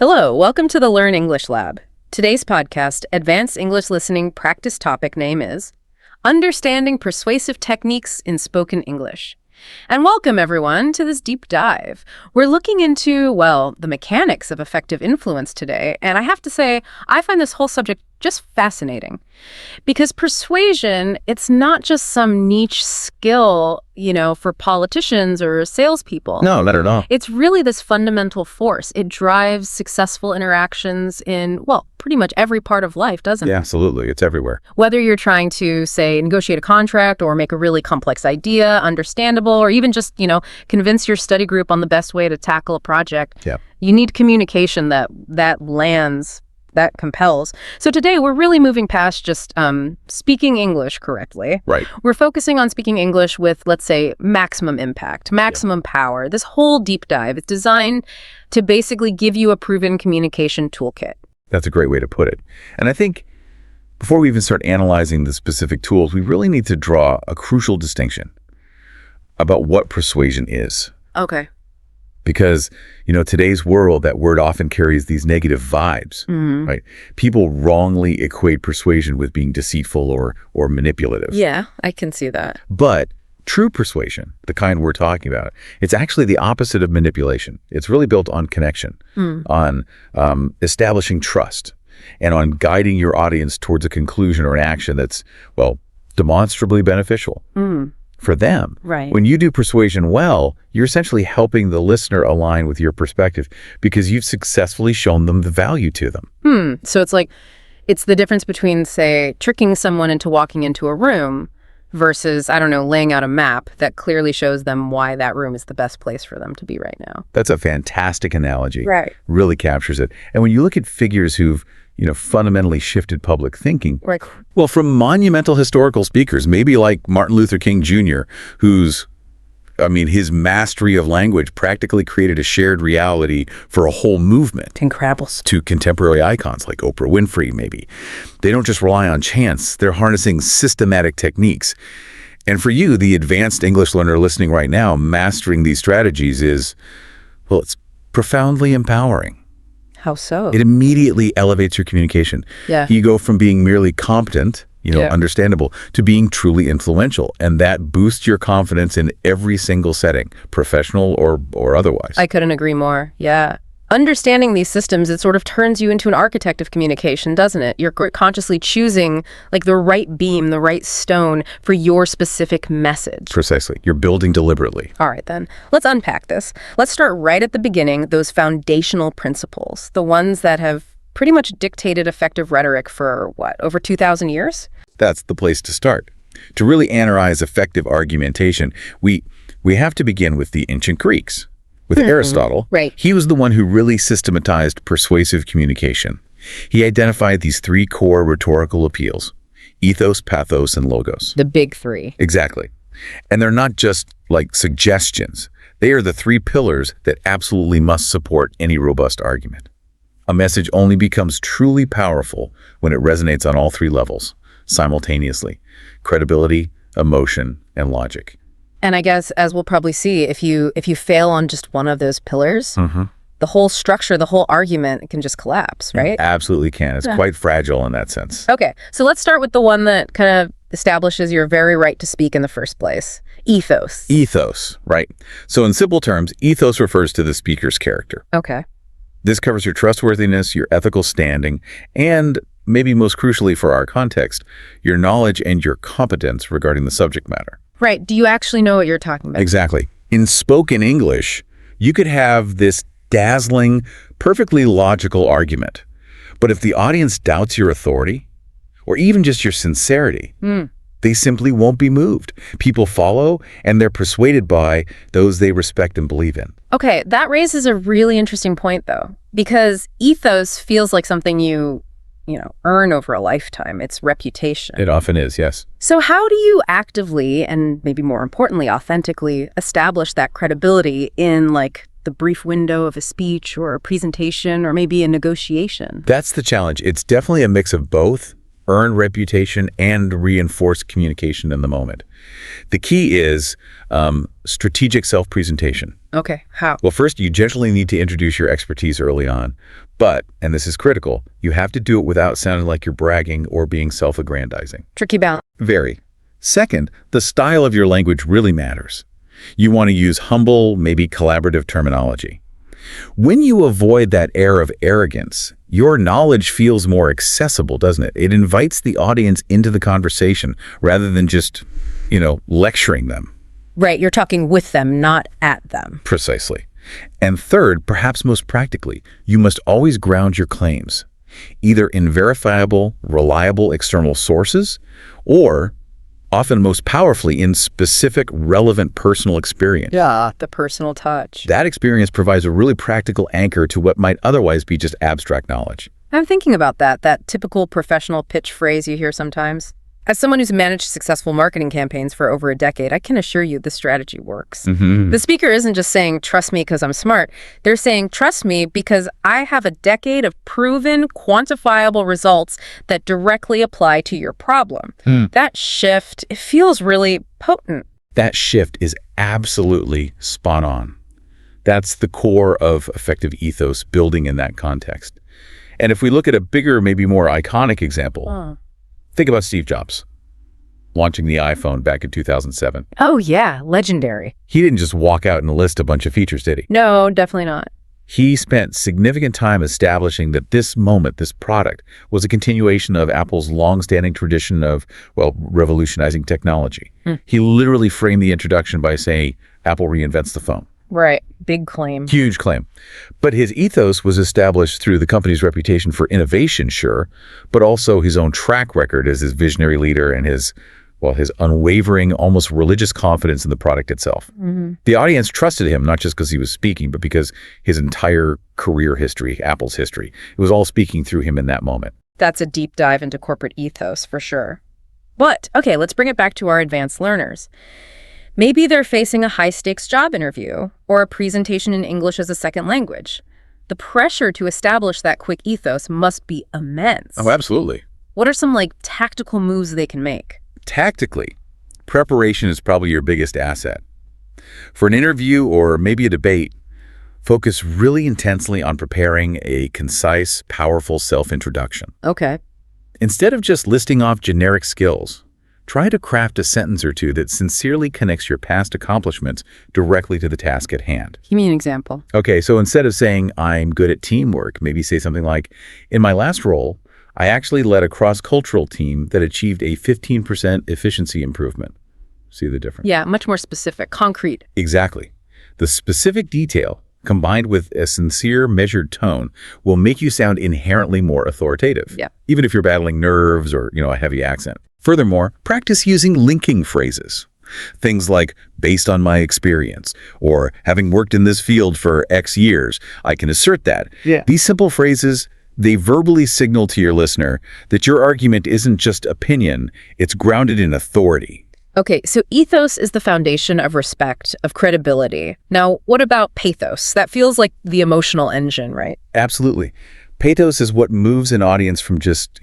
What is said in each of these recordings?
Hello, welcome to the Learn English Lab. Today's podcast, Advanced English Listening Practice topic name is Understanding Persuasive Techniques in Spoken English. And welcome, everyone, to this deep dive. We're looking into, well, the mechanics of effective influence today, and I have to say, I find this whole subject just fascinating. Because persuasion, it's not just some niche skill, for politicians or salespeople. No, not at all. It's really this fundamental force. It drives successful interactions in, well, pretty much every part of life, doesn't it? Yeah, absolutely. It's everywhere. Whether you're trying to, say, negotiate a contract or make a really complex idea understandable, or even just, convince your study group on the best way to tackle a project, you need communication that lands, that compels. So today we're really moving past just speaking English correctly. Right. We're focusing on speaking English with, let's say, maximum impact, maximum power. This whole deep dive is designed to basically give you a proven communication toolkit. That's a great way to put it. And I think before we even start analyzing the specific tools, we really need to draw a crucial distinction about what persuasion is. Okay. Because, today's world, that word often carries these negative vibes, right? People wrongly equate persuasion with being deceitful or manipulative. Yeah, I can see that. But true persuasion, the kind we're talking about, it's actually the opposite of manipulation. It's really built on connection, on establishing trust, and on guiding your audience towards a conclusion or an action that's, well, demonstrably beneficial. For them. Right. When you do persuasion well, you're essentially helping the listener align with your perspective because you've successfully shown them the value to them. So it's the difference between, say, tricking someone into walking into a room versus, laying out a map that clearly shows them why that room is the best place for them to be right now. That's a fantastic analogy. Right. Really captures it. And when you look at figures who've fundamentally shifted public thinking. Right. Well, from monumental historical speakers, maybe like Martin Luther King Jr., his mastery of language practically created a shared reality for a whole movement. Incredible. To contemporary icons like Oprah Winfrey, maybe. They don't just rely on chance. They're harnessing systematic techniques. And for you, the advanced English learner listening right now, mastering these strategies is, well, it's profoundly empowering. How so? It immediately elevates your communication. Yeah. You go from being merely competent, understandable, to being truly influential. And that boosts your confidence in every single setting, professional or otherwise. I couldn't agree more. Yeah. Understanding these systems, it sort of turns you into an architect of communication, doesn't it? You're consciously choosing the right beam, the right stone for your specific message. Precisely. You're building deliberately. All right, then. Let's unpack this. Let's start right at the beginning, those foundational principles, the ones that have pretty much dictated effective rhetoric for, over 2,000 years? That's the place to start. To really analyze effective argumentation, we have to begin with the ancient Greeks. With Aristotle, right. He was the one who really systematized persuasive communication. He identified these three core rhetorical appeals: ethos, pathos, and logos. The big three. Exactly. And they're not just like suggestions. They are the three pillars that absolutely must support any robust argument. A message only becomes truly powerful when it resonates on all three levels simultaneously: credibility, emotion, and logic. And I guess, as we'll probably see, if you fail on just one of those pillars, the whole structure, the whole argument can just collapse, right? It absolutely can. It's quite fragile in that sense. Okay, so let's start with the one that kind of establishes your very right to speak in the first place. Ethos. Ethos, right. So in simple terms, ethos refers to the speaker's character. Okay. This covers your trustworthiness, your ethical standing, and maybe most crucially for our context, your knowledge and your competence regarding the subject matter. Right. Do you actually know what you're talking about? Exactly. In spoken English, you could have this dazzling, perfectly logical argument. But if the audience doubts your authority, or even just your sincerity, they simply won't be moved. People follow, and they're persuaded by those they respect and believe in. Okay, that raises a really interesting point, though, because ethos feels like something you earn over a lifetime. It's reputation. It often is, yes. So how do you actively, and maybe more importantly, authentically establish that credibility in the brief window of a speech or a presentation or maybe a negotiation? That's the challenge. It's definitely a mix of both, earn reputation, and reinforce communication in the moment. The key is strategic self-presentation. Okay, how? Well, first, you generally need to introduce your expertise early on. But, and this is critical, you have to do it without sounding like you're bragging or being self-aggrandizing. Tricky balance. Very. Second, the style of your language really matters. You want to use humble, maybe collaborative terminology. When you avoid that air of arrogance, your knowledge feels more accessible, doesn't it? It invites the audience into the conversation rather than just, lecturing them. Right, you're talking with them, not at them. Precisely. And third, perhaps most practically, you must always ground your claims, either in verifiable, reliable external sources, or, often most powerfully, in specific, relevant personal experience. Yeah, the personal touch. That experience provides a really practical anchor to what might otherwise be just abstract knowledge. I'm thinking about that typical professional pitch phrase you hear sometimes. As someone who's managed successful marketing campaigns for over a decade, I can assure you the strategy works. Mm-hmm. The speaker isn't just saying, trust me because I'm smart. They're saying, trust me because I have a decade of proven, quantifiable results that directly apply to your problem. That shift, it feels really potent. That shift is absolutely spot on. That's the core of effective ethos building in that context. And if we look at a bigger, maybe more iconic example, think about Steve Jobs launching the iPhone back in 2007. Oh, yeah, legendary. He didn't just walk out and list a bunch of features, did he? No, definitely not. He spent significant time establishing that this moment, this product, was a continuation of Apple's long-standing tradition of, revolutionizing technology. He literally framed the introduction by saying, Apple reinvents the phone. Right. Big claim. Huge claim. But his ethos was established through the company's reputation for innovation, sure, but also his own track record as his visionary leader and his unwavering, almost religious confidence in the product itself. The audience trusted him, not just because he was speaking, but because his entire career history, Apple's history, it was all speaking through him in that moment. That's a deep dive into corporate ethos, for sure. But, okay, let's bring it back to our advanced learners. Maybe they're facing a high-stakes job interview or a presentation in English as a second language. The pressure to establish that quick ethos must be immense. Oh, absolutely. What are some, tactical moves they can make? Tactically, preparation is probably your biggest asset. For an interview or maybe a debate, focus really intensely on preparing a concise, powerful self-introduction. Okay. Instead of just listing off generic skills, try to craft a sentence or two that sincerely connects your past accomplishments directly to the task at hand. Give me an example. Okay, so instead of saying, I'm good at teamwork, maybe say something like, in my last role, I actually led a cross-cultural team that achieved a 15% efficiency improvement. See the difference? Yeah, much more specific, concrete. Exactly. The specific detail, combined with a sincere, measured tone, will make you sound inherently more authoritative. Yeah. Even if you're battling nerves or, a heavy accent. Furthermore, practice using linking phrases. Things like, based on my experience, or having worked in this field for X years, I can assert that. Yeah. These simple phrases, they verbally signal to your listener that your argument isn't just opinion, it's grounded in authority. Okay, so ethos is the foundation of respect, of credibility. Now, what about pathos? That feels like the emotional engine, right? Absolutely. Pathos is what moves an audience from just,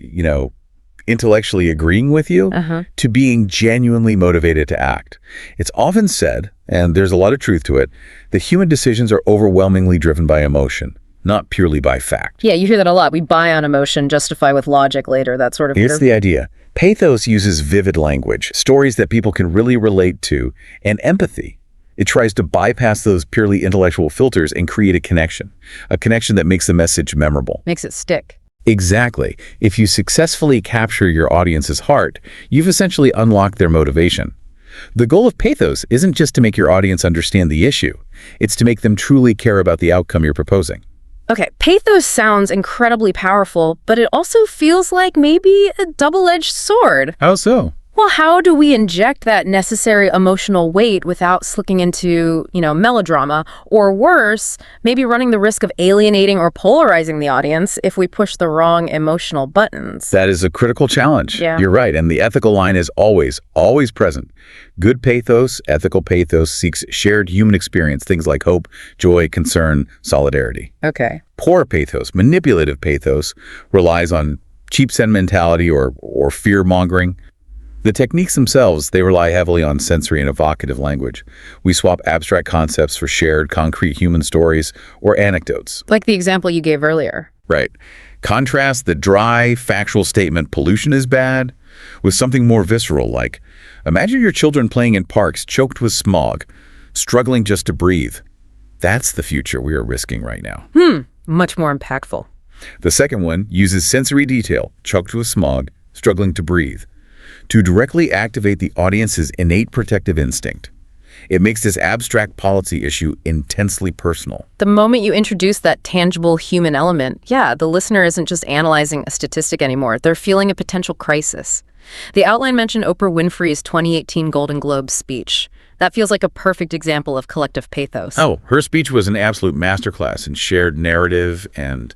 intellectually agreeing with you to being genuinely motivated to act. It's often said, and there's a lot of truth to it, that human decisions are overwhelmingly driven by emotion, not purely by fact. Yeah, you hear that a lot. We buy on emotion, justify with logic later, that sort of... It's the idea. Pathos uses vivid language, stories that people can really relate to, and empathy. It tries to bypass those purely intellectual filters and create a connection that makes the message memorable. Makes it stick. Exactly. If you successfully capture your audience's heart, you've essentially unlocked their motivation. The goal of pathos isn't just to make your audience understand the issue. It's to make them truly care about the outcome you're proposing. Okay, pathos sounds incredibly powerful, but it also feels like maybe a double-edged sword. How so? Well, how do we inject that necessary emotional weight without slipping into, melodrama? Or worse, maybe running the risk of alienating or polarizing the audience if we push the wrong emotional buttons. That is a critical challenge. Yeah. You're right. And the ethical line is always, always present. Good pathos, ethical pathos seeks shared human experience, things like hope, joy, concern, solidarity. Okay. Poor pathos, manipulative pathos, relies on cheap sentimentality or fear-mongering. The techniques themselves, they rely heavily on sensory and evocative language. We swap abstract concepts for shared, concrete human stories or anecdotes. Like the example you gave earlier. Right. Contrast the dry, factual statement, pollution is bad, with something more visceral like, imagine your children playing in parks choked with smog, struggling just to breathe. That's the future we are risking right now. Much more impactful. The second one uses sensory detail, choked with smog, struggling to breathe, to directly activate the audience's innate protective instinct. It makes this abstract policy issue intensely personal. The moment you introduce that tangible human element, the listener isn't just analyzing a statistic anymore. They're feeling a potential crisis. The outline mentioned Oprah Winfrey's 2018 Golden Globe speech. That feels like a perfect example of collective pathos. Oh, her speech was an absolute masterclass in shared narrative and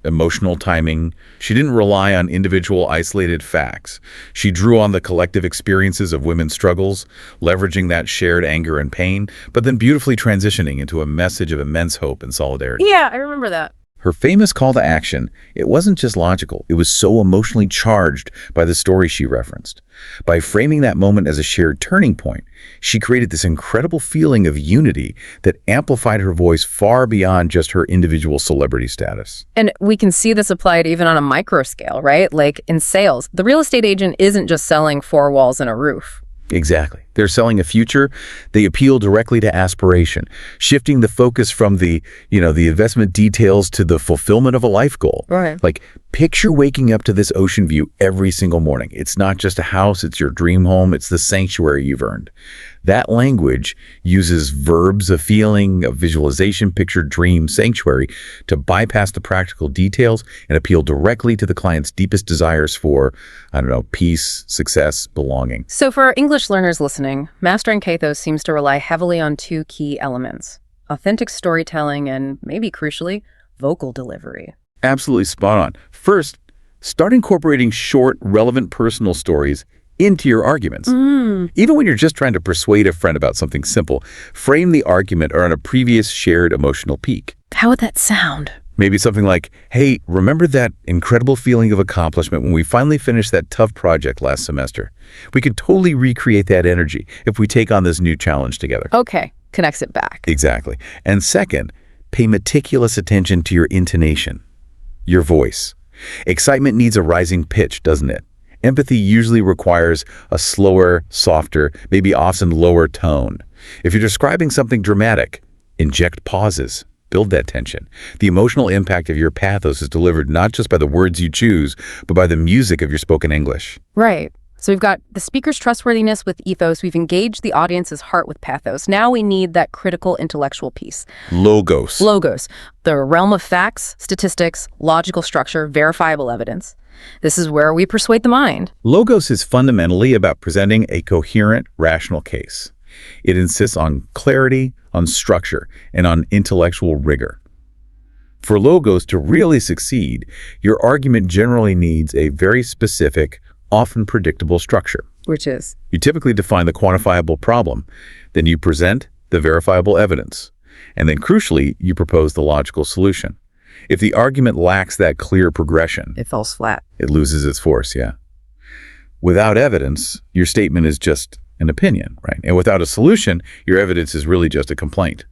emotional timing. She didn't rely on individual isolated facts. She drew on the collective experiences of women's struggles, leveraging that shared anger and pain, but then beautifully transitioning into a message of immense hope and solidarity. Yeah, I remember that. Her famous call to action, it wasn't just logical, it was so emotionally charged by the story she referenced. By framing that moment as a shared turning point, she created this incredible feeling of unity that amplified her voice far beyond just her individual celebrity status. And we can see this applied even on a micro scale, right? Like in sales, the real estate agent isn't just selling four walls and a roof. Exactly. They're selling a future. They appeal directly to aspiration, shifting the focus from the investment details to the fulfillment of a life goal. Right. Like, picture waking up to this ocean view every single morning. It's not just a house, it's your dream home, it's the sanctuary you've earned. That language uses verbs of feeling, of visualization, picture, dream, sanctuary to bypass the practical details and appeal directly to the client's deepest desires for, peace, success, belonging. So for our English learners listening, mastering Pathos seems to rely heavily on two key elements: authentic storytelling and, maybe crucially, vocal delivery. Absolutely spot on. First, start incorporating short, relevant personal stories into your arguments. Even when you're just trying to persuade a friend about something simple, frame the argument around a previous shared emotional peak. How would that sound? Maybe something like, hey, remember that incredible feeling of accomplishment when we finally finished that tough project last semester? We could totally recreate that energy if we take on this new challenge together. Okay, connects it back. Exactly. And second, pay meticulous attention to your intonation, your voice. Excitement needs a rising pitch, doesn't it? Empathy usually requires a slower, softer, maybe often lower tone. If you're describing something dramatic, inject pauses. Build that tension. The emotional impact of your pathos is delivered not just by the words you choose, but by the music of your spoken English. Right. So we've got the speaker's trustworthiness with ethos. We've engaged the audience's heart with pathos. Now we need that critical intellectual piece. Logos. Logos. The realm of facts, statistics, logical structure, verifiable evidence. This is where we persuade the mind. Logos is fundamentally about presenting a coherent, rational case. It insists on clarity, on structure, and on intellectual rigor. For logos to really succeed, your argument generally needs a very specific, often predictable structure. Which is? You typically define the quantifiable problem, then you present the verifiable evidence, and then crucially, you propose the logical solution. If the argument lacks that clear progression, It falls flat. it loses its force, Without evidence, your statement is just an opinion, right? And without a solution, your evidence is really just a complaint.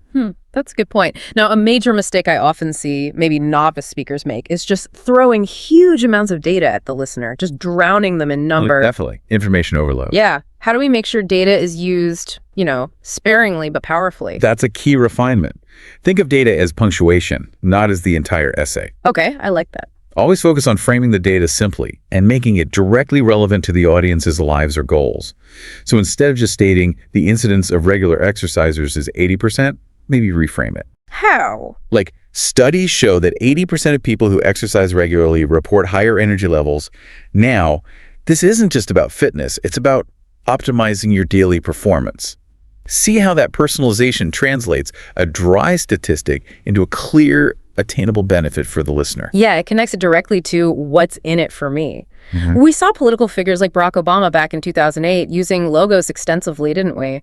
That's a good point. Now, a major mistake I often see maybe novice speakers make is just throwing huge amounts of data at the listener, just drowning them in number. Definitely. Information overload. Yeah. How do we make sure data is used, sparingly but powerfully? That's a key refinement. Think of data as punctuation, not as the entire essay. Okay, I like that. Always focus on framing the data simply and making it directly relevant to the audience's lives or goals. So instead of just stating the incidence of regular exercisers is 80%, maybe reframe it. How? Like, studies show that 80% of people who exercise regularly report higher energy levels. Now, this isn't just about fitness, it's about optimizing your daily performance. See how that personalization translates a dry statistic into a clear, attainable benefit for the listener. Yeah, it connects it directly to what's in it for me. We saw political figures like Barack Obama back in 2008 using logos extensively, didn't we?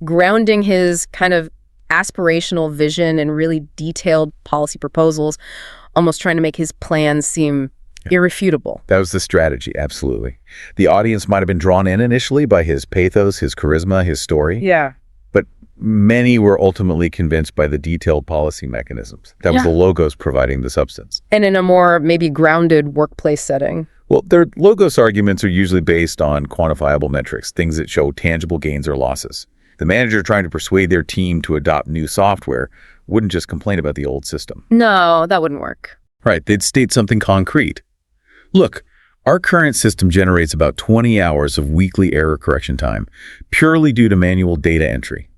Grounding his kind of aspirational vision and really detailed policy proposals, almost trying to make his plans seem irrefutable. That was the strategy, absolutely. The audience might have been drawn in initially by his pathos, his charisma, his story. Yeah. But many were ultimately convinced by the detailed policy mechanisms. That was the logos providing the substance. And in a more maybe grounded workplace setting. Well, their logos arguments are usually based on quantifiable metrics, things that show tangible gains or losses. The manager trying to persuade their team to adopt new software wouldn't just complain about the old system. No, that wouldn't work. Right, they'd state something concrete. Look, our current system generates about 20 hours of weekly error correction time, purely due to manual data entry.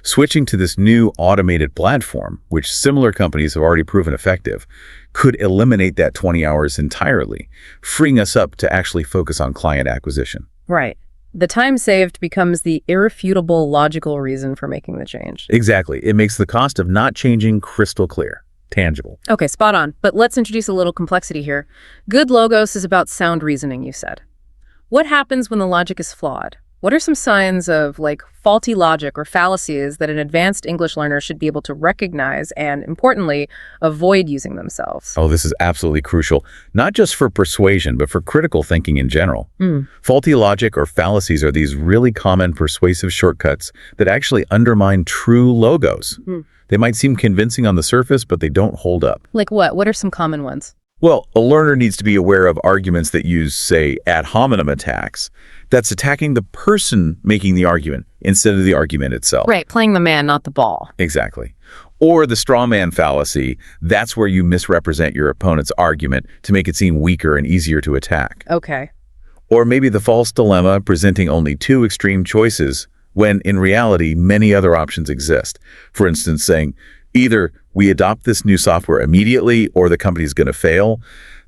Switching to this new automated platform, which similar companies have already proven effective, could eliminate that 20 hours entirely, freeing us up to actually focus on client acquisition. Right. The time saved becomes the irrefutable logical reason for making the change. Exactly. It makes the cost of not changing crystal clear, tangible. Okay, spot on. But let's introduce a little complexity here. Good logos is about sound reasoning, you said. What happens when the logic is flawed? What are some signs of, like, faulty logic or fallacies that an advanced English learner should be able to recognize and, importantly, avoid using themselves? Oh, this is absolutely crucial, not just for persuasion, but for critical thinking in general. Faulty logic or fallacies are these really common persuasive shortcuts that actually undermine true logos. They might seem convincing on the surface, but they don't hold up. Like what? What are some common ones? Well, a learner needs to be aware of arguments that use, say, ad hominem attacks. That's attacking the person making the argument instead of the argument itself. Right, playing the man, not the ball. Exactly. Or the straw man fallacy. That's where you misrepresent your opponent's argument to make it seem weaker and easier to attack. Okay. Or maybe the false dilemma, presenting only two extreme choices when in reality many other options exist. For instance, saying, either we adopt this new software immediately or the company's going to fail.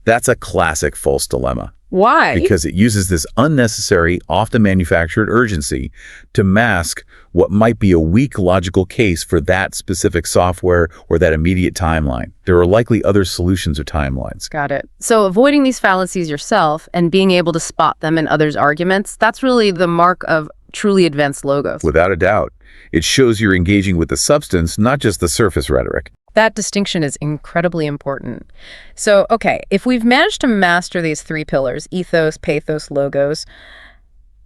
That's a classic false dilemma. Why? Because it uses this unnecessary, often manufactured urgency to mask what might be a weak logical case for that specific software or that immediate timeline. There are likely other solutions or timelines. Got it. So avoiding these fallacies yourself and being able to spot them in others' arguments, that's really the mark of truly advanced logos. Without a doubt. It shows you're engaging with the substance, not just the surface rhetoric. That distinction is incredibly important. So, okay, if we've managed to master these three pillars, ethos, pathos, logos,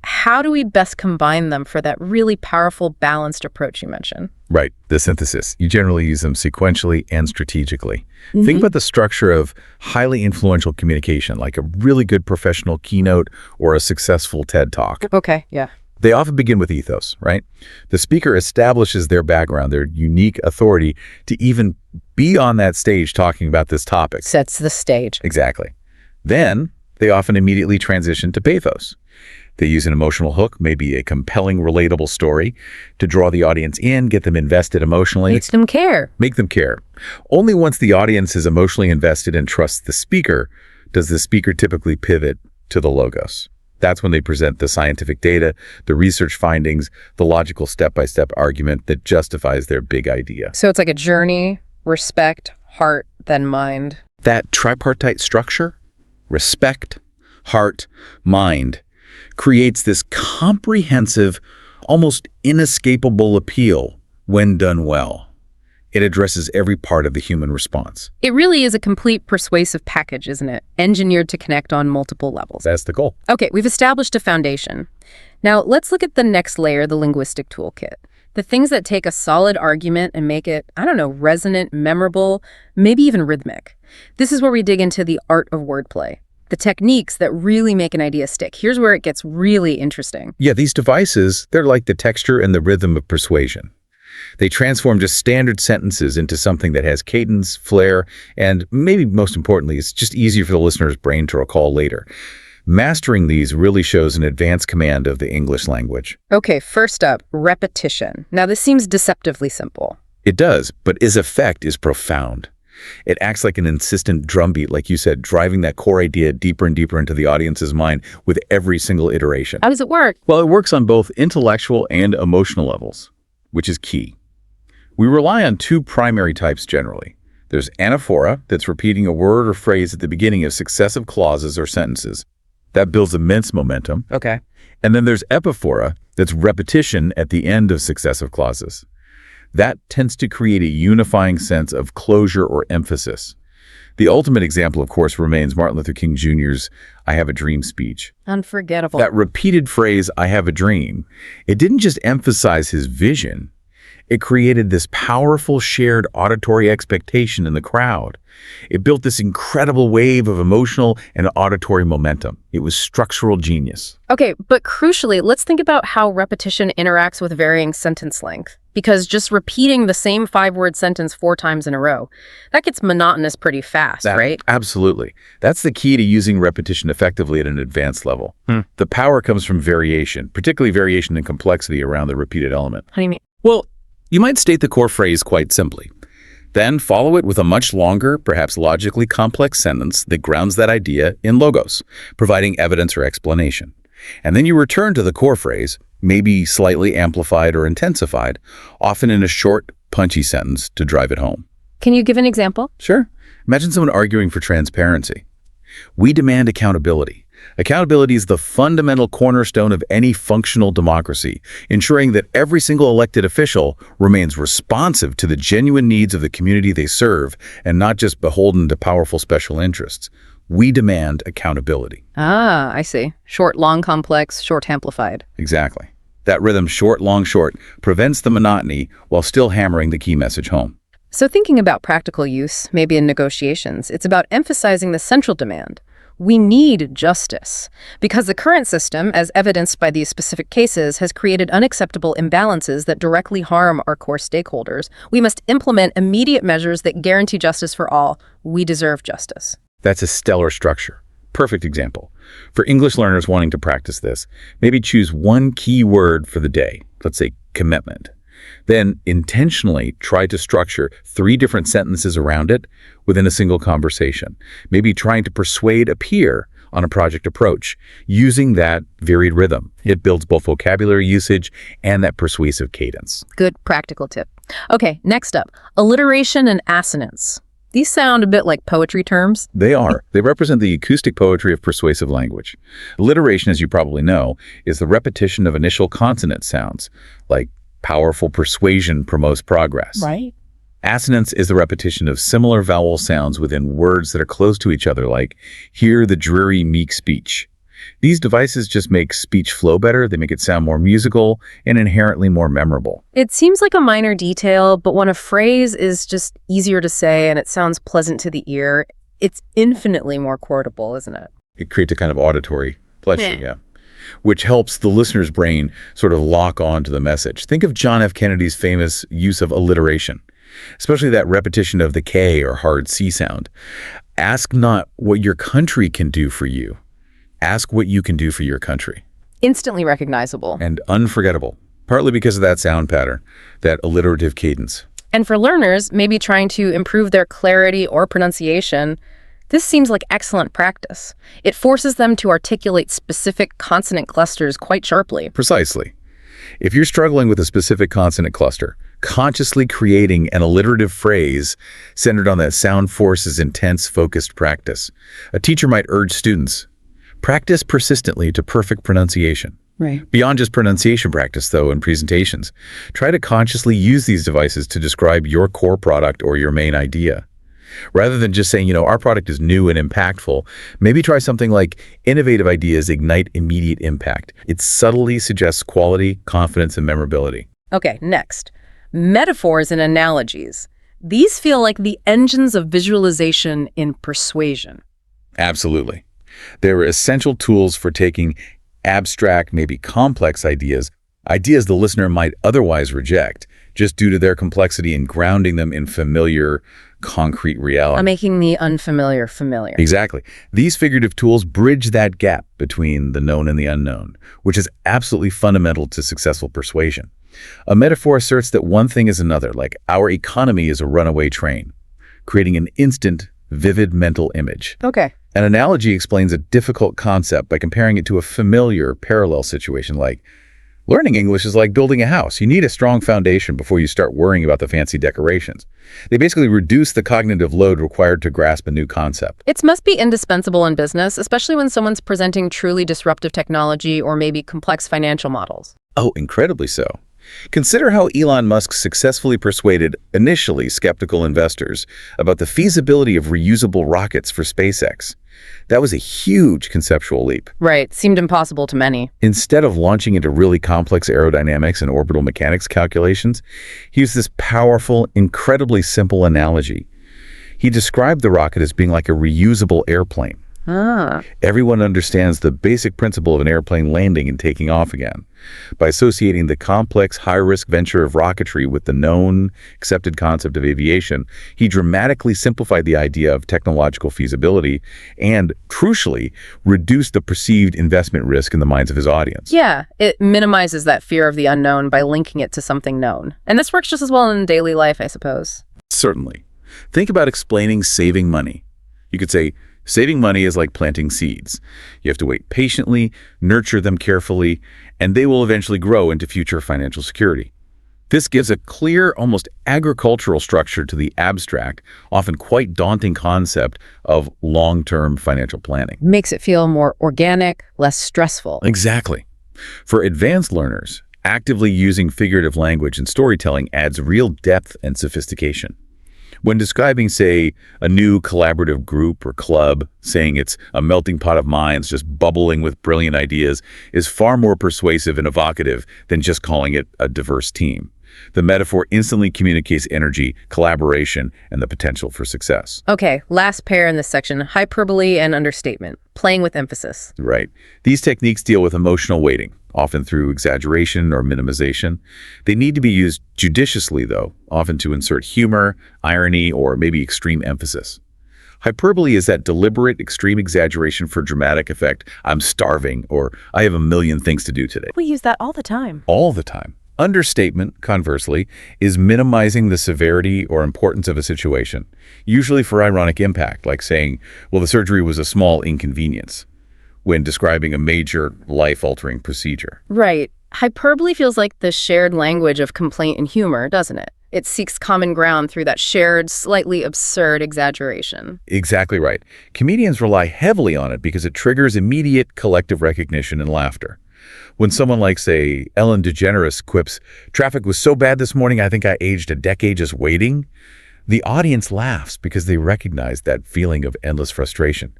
how do we best combine them for that really powerful, balanced approach you mentioned? Right, the synthesis. You generally use them sequentially and strategically. Think about the structure of highly influential communication, like a really good professional keynote or a successful TED Talk. Okay, yeah. They often begin with ethos, right? The speaker establishes their background, their unique authority to even be on that stage talking about this topic. Sets the stage. Exactly. Then they often immediately transition to pathos. They use an emotional hook, maybe a compelling, relatable story, to draw the audience in, get them invested emotionally. Makes them care. Make them care. Only once the audience is emotionally invested and trusts the speaker does the speaker typically pivot to the logos. That's when they present the scientific data, the research findings, the logical step-by-step argument that justifies their big idea. So it's like a journey, respect, heart, then mind. That tripartite structure, respect, heart, mind, creates this comprehensive, almost inescapable appeal when done well. It addresses every part of the human response. It really is a complete persuasive package, isn't it? Engineered to connect on multiple levels. That's the goal. Okay, we've established a foundation. Now, let's look at the next layer, the linguistic toolkit. The things that take a solid argument and make it, resonant, memorable, maybe even rhythmic. This is where we dig into the art of wordplay. The techniques that really make an idea stick. Here's where it gets really interesting. Yeah, these devices, they're like the texture and the rhythm of persuasion. They transform just standard sentences into something that has cadence, flair, and maybe most importantly, it's just easier for the listener's brain to recall later. Mastering these really shows an advanced command of the English language. Okay, first up, repetition. Now, this seems deceptively simple. It does, but its effect is profound. It acts like an insistent drumbeat, like you said, driving that core idea deeper and deeper into the audience's mind with every single iteration. How does it work? Well, it works on both intellectual and emotional levels, which is key. We rely on two primary types generally. There's anaphora, that's repeating a word or phrase at the beginning of successive clauses or sentences. That builds immense momentum. Okay. And then there's epiphora, that's repetition at the end of successive clauses. That tends to create a unifying sense of closure or emphasis. The ultimate example, of course, remains Martin Luther King Jr.'s "I have a dream" speech. Unforgettable. That repeated phrase, "I have a dream," it didn't just emphasize his vision. It created this powerful shared auditory expectation in the crowd. It built this incredible wave of emotional and auditory momentum. It was structural genius. Okay, but crucially, let's think about how repetition interacts with varying sentence length. Because just repeating the same 5-word sentence 4 times in a row, that gets monotonous pretty fast, right? Absolutely. That's the key to using repetition effectively at an advanced level. The power comes from variation, particularly variation in complexity around the repeated element. How do you mean? Well, you might state the core phrase quite simply. Then follow it with a much longer, perhaps logically complex sentence that grounds that idea in logos, providing evidence or explanation. And then you return to the core phrase, maybe slightly amplified or intensified, often in a short, punchy sentence to drive it home. Can you give an example? Sure. Imagine someone arguing for transparency. We demand accountability. Accountability is the fundamental cornerstone of any functional democracy, ensuring that every single elected official remains responsive to the genuine needs of the community they serve and not just beholden to powerful special interests. We demand accountability. Ah, I see. Short, long, complex, short, amplified. Exactly. That rhythm, short, long, short, prevents the monotony while still hammering the key message home. So thinking about practical use, maybe in negotiations, it's about emphasizing the central demand. We need justice, because the current system, as evidenced by these specific cases, has created unacceptable imbalances that directly harm our core stakeholders. We must implement immediate measures that guarantee justice for all. We deserve justice. That's a stellar structure. Perfect example. For English learners wanting to practice this, maybe choose one key word for the day, let's say commitment. Then intentionally try to structure 3 different sentences around it within a single conversation, maybe trying to persuade a peer on a project approach using that varied rhythm. It builds both vocabulary usage and that persuasive cadence. Good practical tip. Okay, next up, alliteration and assonance. These sound a bit like poetry terms. They are. They represent the acoustic poetry of persuasive language. Alliteration, as you probably know, is the repetition of initial consonant sounds, like powerful persuasion promotes progress. Right. Assonance is the repetition of similar vowel sounds within words that are close to each other, like hear the dreary meek speech. These devices just make speech flow better, they make it sound more musical and inherently more memorable. It seems like a minor detail, but when a phrase is just easier to say and it sounds pleasant to the ear, it's infinitely more quotable, isn't it? It creates a kind of auditory pleasure, yeah, which helps the listener's brain sort of lock on to the message. Think of John F. Kennedy's famous use of alliteration, especially that repetition of the K or hard C sound. Ask not what your country can do for you. Ask what you can do for your country. Instantly recognizable. And unforgettable, partly because of that sound pattern, that alliterative cadence. And for learners, maybe trying to improve their clarity or pronunciation, this seems like excellent practice. It forces them to articulate specific consonant clusters quite sharply. Precisely. If you're struggling with a specific consonant cluster, consciously creating an alliterative phrase centered on that sound force's intense, focused practice. A teacher might urge students, practice persistently to perfect pronunciation. Right. Beyond just pronunciation practice, though, in presentations, try to consciously use these devices to describe your core product or your main idea. Rather than just saying, our product is new and impactful, maybe try something like innovative ideas ignite immediate impact. It subtly suggests quality, confidence, and memorability. Okay, next. Metaphors and analogies. These feel like the engines of visualization in persuasion. Absolutely. They're essential tools for taking abstract, maybe complex ideas the listener might otherwise reject, just due to their complexity and grounding them in familiar, concrete reality. I'm making the unfamiliar familiar. Exactly. These figurative tools bridge that gap between the known and the unknown, which is absolutely fundamental to successful persuasion. A metaphor asserts that one thing is another, like our economy is a runaway train, creating an instant, vivid mental image. Okay. An analogy explains a difficult concept by comparing it to a familiar parallel situation, like learning English is like building a house. You need a strong foundation before you start worrying about the fancy decorations. They basically reduce the cognitive load required to grasp a new concept. It must be indispensable in business, especially when someone's presenting truly disruptive technology or maybe complex financial models. Oh, incredibly so. Consider how Elon Musk successfully persuaded initially skeptical investors about the feasibility of reusable rockets for SpaceX. That was a huge conceptual leap. Right. Seemed impossible to many. Instead of launching into really complex aerodynamics and orbital mechanics calculations, he used this powerful, incredibly simple analogy. He described the rocket as being like a reusable airplane. Everyone understands the basic principle of an airplane landing and taking off again. By associating the complex, high-risk venture of rocketry with the known, accepted concept of aviation, he dramatically simplified the idea of technological feasibility and, crucially, reduced the perceived investment risk in the minds of his audience. Yeah, it minimizes that fear of the unknown by linking it to something known. And this works just as well in daily life, I suppose. Certainly. Think about explaining saving money. You could say, saving money is like planting seeds. You have to wait patiently, nurture them carefully, and they will eventually grow into future financial security. This gives a clear, almost agricultural structure to the abstract, often quite daunting concept of long-term financial planning. Makes it feel more organic, less stressful. Exactly. For advanced learners, actively using figurative language and storytelling adds real depth and sophistication. When describing, say, a new collaborative group or club, saying it's a melting pot of minds just bubbling with brilliant ideas is far more persuasive and evocative than just calling it a diverse team. The metaphor instantly communicates energy, collaboration, and the potential for success. Okay, last pair in this section, hyperbole and understatement, playing with emphasis. Right. These techniques deal with emotional weighting, often through exaggeration or minimization. They need to be used judiciously, though, often to insert humor, irony, or maybe extreme emphasis. Hyperbole is that deliberate, extreme exaggeration for dramatic effect. I'm starving, or I have a million things to do today. We use that all the time. All the time. Understatement, conversely, is minimizing the severity or importance of a situation, usually for ironic impact, like saying, well, the surgery was a small inconvenience, when describing a major, life-altering procedure. Right. Hyperbole feels like the shared language of complaint and humor, doesn't it? It seeks common ground through that shared, slightly absurd exaggeration. Exactly right. Comedians rely heavily on it because it triggers immediate collective recognition and laughter. When someone like, say, Ellen DeGeneres quips, "Traffic was so bad this morning, I think I aged a decade just waiting," the audience laughs because they recognize that feeling of endless frustration.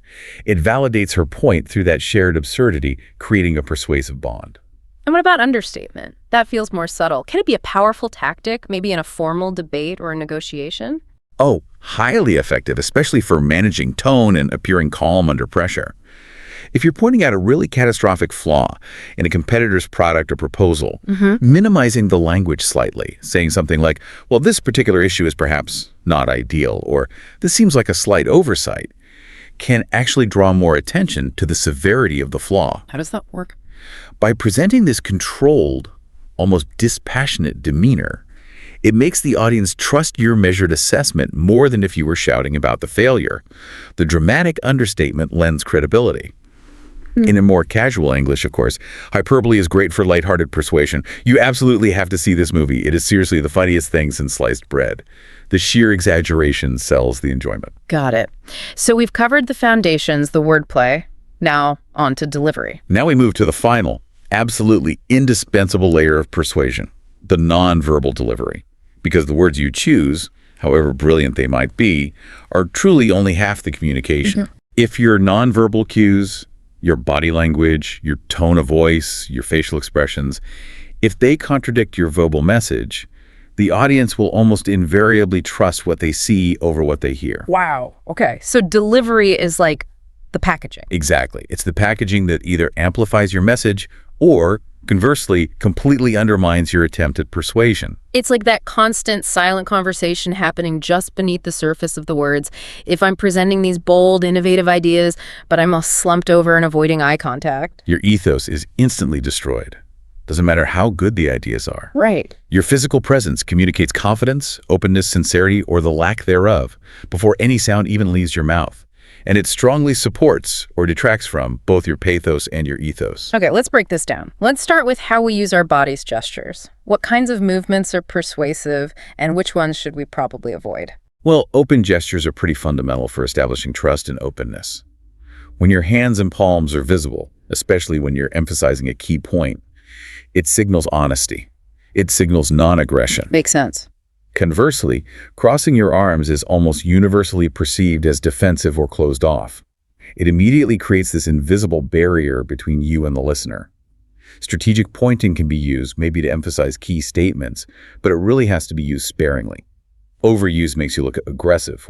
It validates her point through that shared absurdity, creating a persuasive bond. And what about understatement? That feels more subtle. Can it be a powerful tactic, maybe in a formal debate or a negotiation? Oh, highly effective, especially for managing tone and appearing calm under pressure. If you're pointing out a really catastrophic flaw in a competitor's product or proposal, minimizing the language slightly, saying something like, well, this particular issue is perhaps not ideal, or this seems like a slight oversight, can actually draw more attention to the severity of the flaw. How does that work? By presenting this controlled, almost dispassionate demeanor, it makes the audience trust your measured assessment more than if you were shouting about the failure. The dramatic understatement lends credibility. In a more casual English, of course, hyperbole is great for lighthearted persuasion. You absolutely have to see this movie. It is seriously the funniest thing since sliced bread. The sheer exaggeration sells the enjoyment. Got it. So we've covered the foundations, the wordplay. Now on to delivery. Now we move to the final, absolutely indispensable layer of persuasion, the nonverbal delivery. Because the words you choose, however brilliant they might be, are truly only half the communication. If your nonverbal cues, your body language, your tone of voice, your facial expressions, if they contradict your verbal message, the audience will almost invariably trust what they see over what they hear. Wow. Okay. So delivery is like the packaging. Exactly. It's the packaging that either amplifies your message or, conversely, completely undermines your attempt at persuasion. It's like that constant silent conversation happening just beneath the surface of the words. If I'm presenting these bold, innovative ideas, but I'm all slumped over and avoiding eye contact. Your ethos is instantly destroyed. Doesn't matter how good the ideas are. Right. Your physical presence communicates confidence, openness, sincerity, or the lack thereof before any sound even leaves your mouth. And it strongly supports or detracts from both your pathos and your ethos. Okay, let's break this down. Let's start with how we use our body's gestures. What kinds of movements are persuasive, and which ones should we probably avoid? Well, open gestures are pretty fundamental for establishing trust and openness. When your hands and palms are visible, especially when you're emphasizing a key point, it signals honesty. It signals non-aggression. Makes sense. Conversely, crossing your arms is almost universally perceived as defensive or closed off. It immediately creates this invisible barrier between you and the listener. Strategic pointing can be used, maybe to emphasize key statements, but it really has to be used sparingly. Overuse makes you look aggressive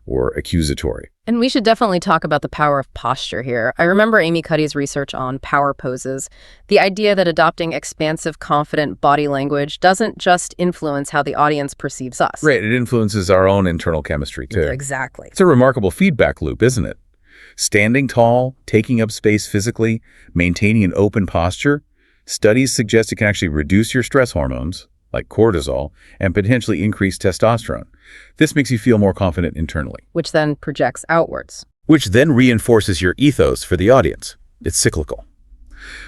or accusatory. And we should definitely talk about the power of posture here. I remember Amy Cuddy's research on power poses, the idea that adopting expansive, confident body language doesn't just influence how the audience perceives us. Right, it influences our own internal chemistry, too. Exactly. It's a remarkable feedback loop, isn't it? Standing tall, taking up space physically, maintaining an open posture, studies suggest it can actually reduce your stress hormones, like cortisol, and potentially increase testosterone. This makes you feel more confident internally. Which then projects outwards. Which then reinforces your ethos for the audience. It's cyclical.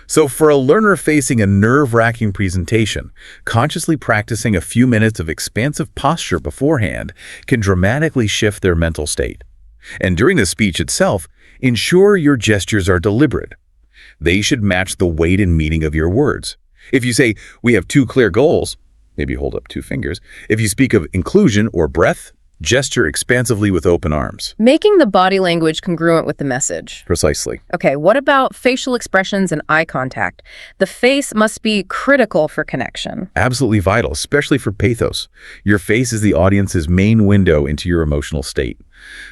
So for a learner facing a nerve-wracking presentation, consciously practicing a few minutes of expansive posture beforehand can dramatically shift their mental state. And during the speech itself, ensure your gestures are deliberate. They should match the weight and meaning of your words. If you say, "We have two clear goals," maybe hold up two fingers. If you speak of inclusion or breadth, gesture expansively with open arms. Making the body language congruent with the message. Precisely. Okay, what about facial expressions and eye contact? The face must be critical for connection. Absolutely vital, especially for pathos. Your face is the audience's main window into your emotional state.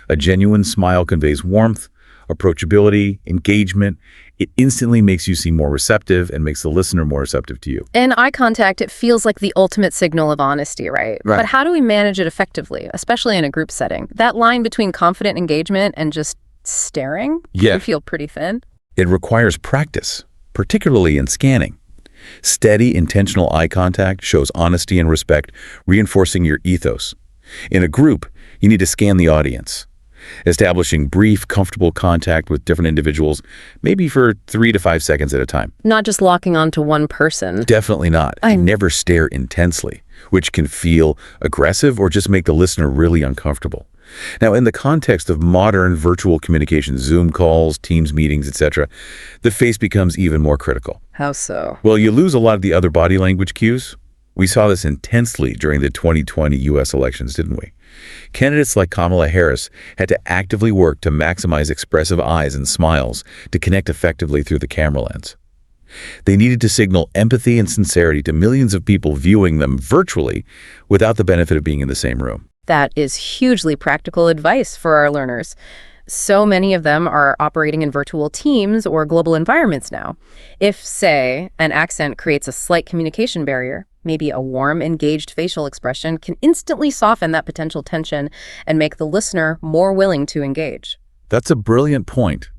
A genuine smile conveys warmth, approachability, engagement. It instantly makes you seem more receptive and makes the listener more receptive to you. And eye contact, it feels like the ultimate signal of honesty, right? But how do we manage it effectively, especially in a group setting? That line between confident engagement and just staring can feel pretty thin. It requires practice, particularly in scanning. Steady, intentional eye contact shows honesty and respect, reinforcing your ethos. In a group, you need to scan the audience, establishing brief, comfortable contact with different individuals, maybe for 3 to 5 seconds at a time. Not just locking onto one person. Definitely not. Never stare intensely, which can feel aggressive or just make the listener really uncomfortable. Now, in the context of modern virtual communication, Zoom calls, Teams meetings, etc., the face becomes even more critical. How so? Well, you lose a lot of the other body language cues. We saw this intensely during the 2020 U.S. elections, didn't we? Candidates like Kamala Harris had to actively work to maximize expressive eyes and smiles to connect effectively through the camera lens. They needed to signal empathy and sincerity to millions of people viewing them virtually without the benefit of being in the same room. That is hugely practical advice for our learners. So many of them are operating in virtual teams or global environments now. If, say, an accent creates a slight communication barrier, maybe a warm, engaged facial expression can instantly soften that potential tension and make the listener more willing to engage. That's a brilliant point.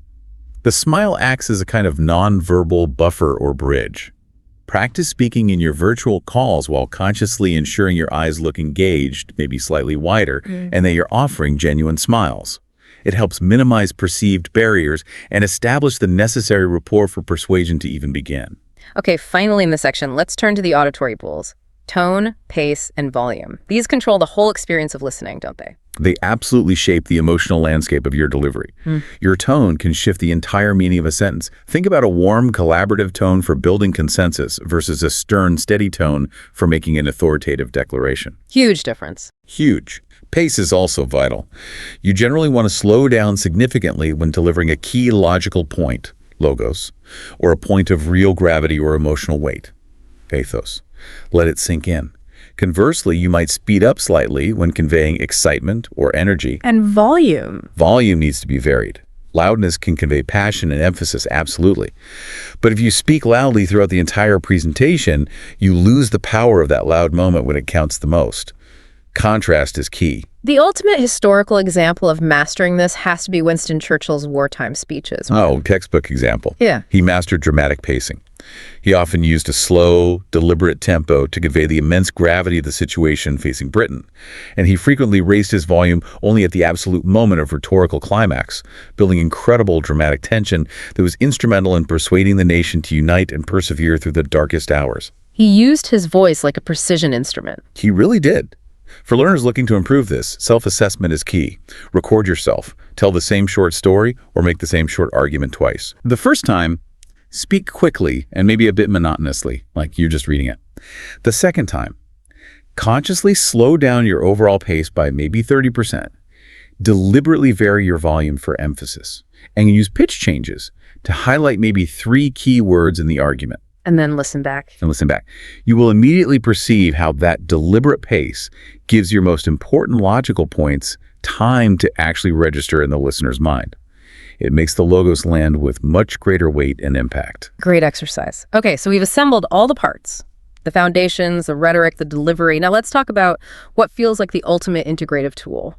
The smile acts as a kind of nonverbal buffer or bridge. Practice speaking in your virtual calls while consciously ensuring your eyes look engaged, maybe slightly wider, and that you're offering genuine smiles. It helps minimize perceived barriers and establish the necessary rapport for persuasion to even begin. Okay, finally in this section, let's turn to the auditory pools. Tone, pace, and volume. These control the whole experience of listening, don't they? They absolutely shape the emotional landscape of your delivery. Your tone can shift the entire meaning of a sentence. Think about a warm, collaborative tone for building consensus versus a stern, steady tone for making an authoritative declaration. Huge difference. Huge. Pace is also vital. You generally want to slow down significantly when delivering a key logical point, logos, or a point of real gravity or emotional weight, pathos. Let it sink in. Conversely, you might speed up slightly when conveying excitement or energy. And volume. Volume needs to be varied. Loudness can convey passion and emphasis, absolutely. But if you speak loudly throughout the entire presentation, you lose the power of that loud moment when it counts the most. Contrast is key. The ultimate historical example of mastering this has to be Winston Churchill's wartime speeches. Oh, textbook example. Yeah. He mastered dramatic pacing. He often used a slow, deliberate tempo to convey the immense gravity of the situation facing Britain, and he frequently raised his volume only at the absolute moment of rhetorical climax, building incredible dramatic tension that was instrumental in persuading the nation to unite and persevere through the darkest hours. He used his voice like a precision instrument. He really did. For learners looking to improve this, self-assessment is key. Record yourself, tell the same short story, or make the same short argument twice. The first time, speak quickly and maybe a bit monotonously, like you're just reading it. The second time, consciously slow down your overall pace by maybe 30%. Deliberately vary your volume for emphasis, and use pitch changes to highlight maybe 3 key words in the argument. And then listen back. You will immediately perceive how that deliberate pace gives your most important logical points time to actually register in the listener's mind. It makes the logos land with much greater weight and impact. Great exercise. Okay, so we've assembled all the parts. The foundations, the rhetoric, the delivery. Now let's talk about what feels like the ultimate integrative tool.